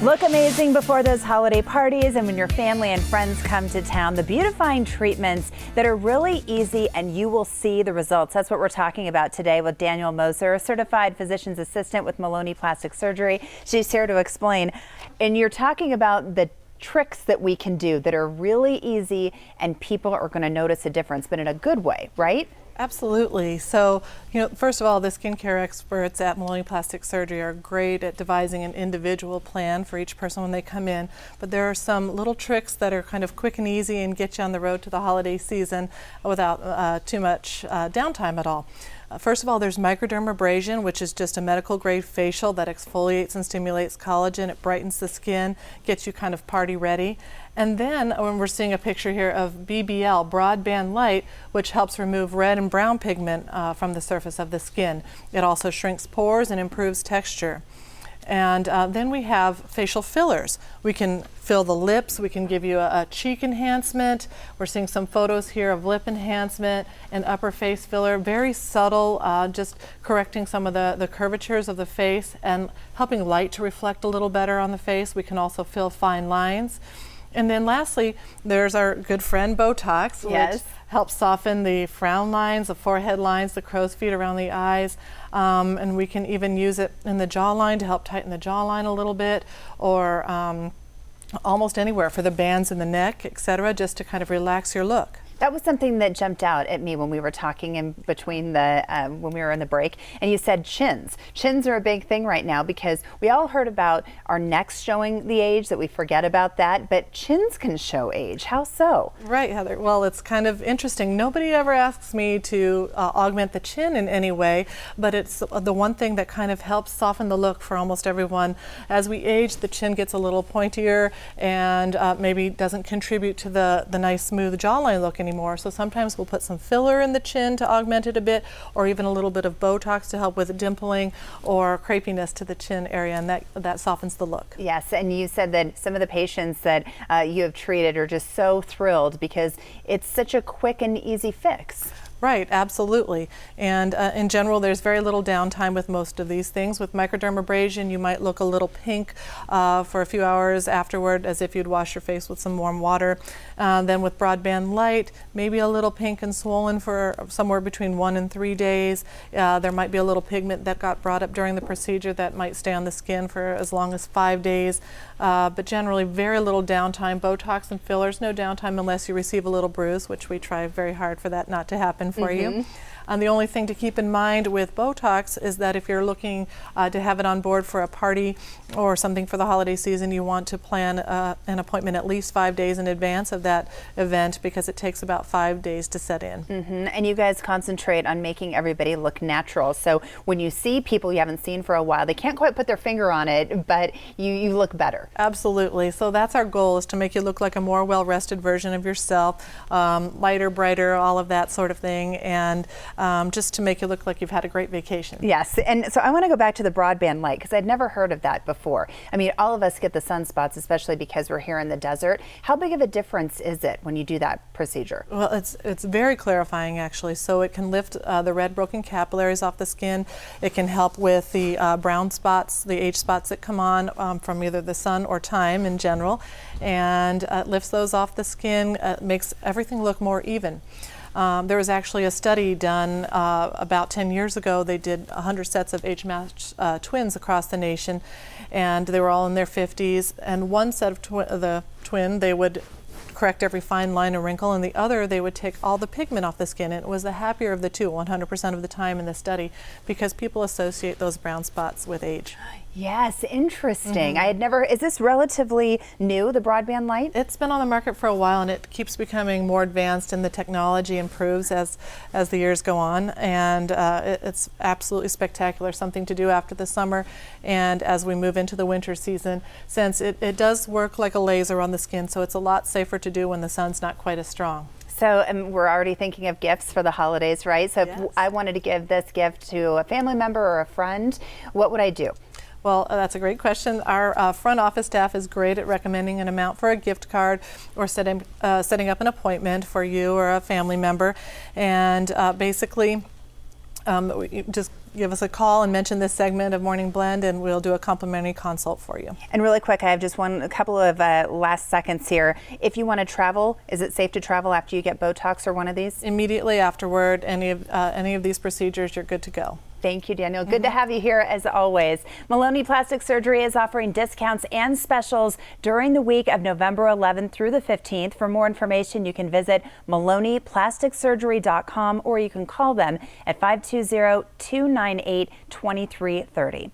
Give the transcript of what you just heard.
Look amazing before those holiday parties and when your family and friends come to town. The beautifying treatments that are really easy and you will see the results. That's what we're talking about today with Danielle Moser, a certified physician's assistant with Maloney Plastic Surgery. She's here to explain. And you're talking about the tricks that we can do that are really easy and people are going to notice a difference, but in a good way, right? Absolutely. So, first of all, the skincare experts at Maloney Plastic Surgery are great at devising an individual plan for each person when they come in. But there are some little tricks that are kind of quick and easy and get you on the road to the holiday season without too much downtime at all. First of all, there's microdermabrasion, which is just a medical grade facial that exfoliates and stimulates collagen. It brightens the skin, gets you kind of party ready. And then when we're seeing a picture here of BBL, broadband light, which helps remove red and brown pigment from the surface of the skin. It also shrinks pores and improves texture. And then we have facial fillers. We can fill the lips, we can give you a cheek enhancement. We're seeing some photos here of lip enhancement and upper face filler. Very subtle, just correcting some of the curvatures of the face and helping light to reflect a little better on the face. We can also fill fine lines. And then lastly, there's our good friend Botox, yes, which helps soften the frown lines, the forehead lines, the crow's feet around the eyes. And we can even use it in the jawline to help tighten the jawline a little bit, or almost anywhere for the bands in the neck, etc., just to kind of relax your look. That was something that jumped out at me when we were talking in between the when we were in the break, and you said chins. Chins are a big thing right now because we all heard about our necks showing the age, that we forget about that, but chins can show age. How so? Right, Heather. Well, it's kind of interesting. Nobody ever asks me to augment the chin in any way, but it's the one thing that kind of helps soften the look for almost everyone. As we age, the chin gets a little pointier and maybe doesn't contribute to the nice smooth jawline look anymore. So sometimes we'll put some filler in the chin to augment it a bit, or even a little bit of Botox to help with dimpling or crepiness to the chin area, and that softens the look. Yes, and you said that some of the patients that you have treated are just so thrilled because it's such a quick and easy fix. Right, absolutely. And in general, there's very little downtime with most of these things. With microdermabrasion, you might look a little pink for a few hours afterward, as if you'd wash your face with some warm water. Then with broadband light, maybe a little pink and swollen for somewhere between 1 and 3 days. There might be a little pigment that got brought up during the procedure that might stay on the skin for as long as 5 days. But generally, very little downtime. Botox and fillers, no downtime unless you receive a little bruise, which we try very hard for that not to happen for you. The only thing to keep in mind with Botox is that if you're looking to have it on board for a party or something for the holiday season, you want to plan an appointment at least 5 days in advance of that event because it takes about 5 days to set in. And you guys concentrate on making everybody look natural. So when you see people you haven't seen for a while, they can't quite put their finger on it, but you look better. Absolutely. So that's our goal, is to make you look like a more well-rested version of yourself, lighter, brighter, all of that sort of thing, and just to make you look like you've had a great vacation. Yes, and so I want to go back to the broadband light because I'd never heard of that before. I mean, all of us get the sunspots, especially because we're here in the desert. How big of a difference is it when you do that procedure? Well, it's very clarifying, actually. So it can lift the red broken capillaries off the skin. It can help with the brown spots, the age spots that come on from either the sun or time in general, and lifts those off the skin, makes everything look more even. There was actually a study done about 10 years ago. They did 100 sets of age-matched twins across the nation, and they were all in their 50s. And one set of the twin, they would correct every fine line and wrinkle, and the other, they would take all the pigment off the skin. And it was the happier of the two 100% of the time in the study, because people associate those brown spots with age. Yes, interesting. I had never, is this relatively new, the broadband light? It's been on the market for a while, and it keeps becoming more advanced, and the technology improves as the years go on. And it's absolutely spectacular, something to do after the summer and as we move into the winter season, since it does work like a laser on the skin, so it's a lot safer to do when the sun's not quite as strong. So we're already thinking of gifts for the holidays, right? So yes. If I wanted to give this gift to a family member or a friend, what would I do? Well, that's a great question. Our front office staff is great at recommending an amount for a gift card or setting up an appointment for you or a family member. And basically, just give us a call and mention this segment of Morning Blend, and we'll do a complimentary consult for you. And really quick, I have just a couple of last seconds here. If you want to travel, is it safe to travel after you get Botox or one of these? Immediately afterward, any of these procedures, you're good to go. Thank you, Daniel. Good to have you here as always. Maloney Plastic Surgery is offering discounts and specials during the week of November 11th through the 15th. For more information, you can visit MaloneyPlasticSurgery.com or you can call them at 520-298-2330.